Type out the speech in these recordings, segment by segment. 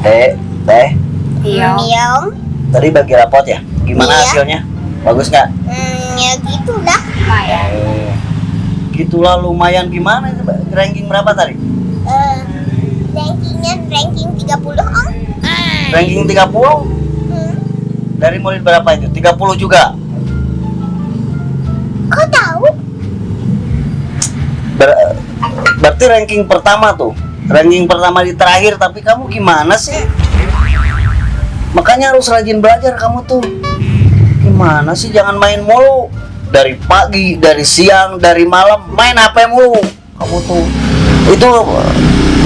Teh. Iya. Tadi bagi rapot ya? Gimana Iya. hasilnya? Bagus nggak? Ya gitu dah. Lumayan. Gitulah lumayan gimana? Ranking berapa tadi? Rankingnya ranking 30 om. Ranking 30? Dari murid berapa itu? 30 juga? Kau tahu? Berarti ranking pertama tuh. Ranking pertama di terakhir, tapi kamu gimana sih? Makanya harus rajin belajar kamu tuh. Gimana sih, jangan main mulu. Dari pagi, dari siang, dari malam main HP mulu. Kamu tuh. Itu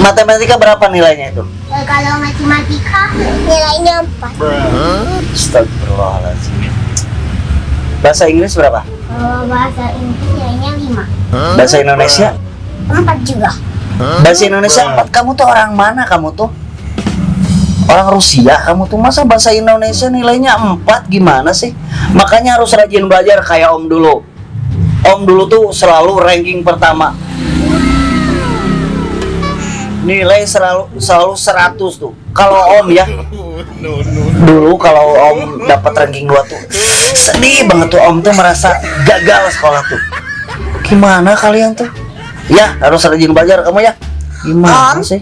matematika berapa nilainya itu? Kalau matematika nilainya 4. Astagfirullahaladzim. Bahasa Inggris berapa? Kalau bahasa Inggris nilainya 5. Bahasa Indonesia? 4 juga. Bahasa Indonesia 4. Kamu tuh orang mana kamu tuh? Orang Rusia kamu tuh, masa bahasa Indonesia nilainya 4? Gimana sih? Makanya harus rajin belajar kayak Om dulu. Om dulu tuh selalu ranking pertama. Nilai selalu 100 tuh. Kalau Om ya, dulu kalau Om dapat ranking 2 tuh sedih banget tuh. Om tuh merasa gagal sekolah tuh. Gimana kalian tuh? Ya harus rajin belajar kamu ya. Gimana Om. sih?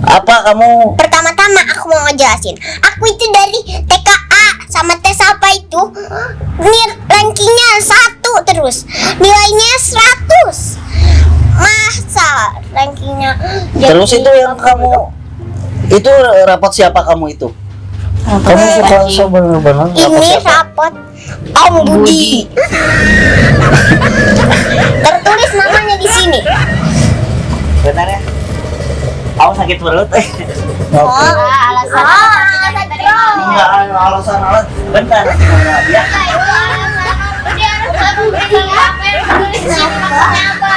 Apa kamu? Pertama-tama aku mau ngejelasin. Aku itu dari TKA sama tes apa itu rankingnya 1 terus. Nilainya 100. Masa rankingnya Terus itu yang kamu itu rapot siapa kamu itu? Kamu suka bener-bener rapot ini siapa? rapot Om Budi. Tertulis namanya di sini. Benar ya? Kamu sakit perut? Alasan Enggak ada alasan. Bentar. Ya. Apa?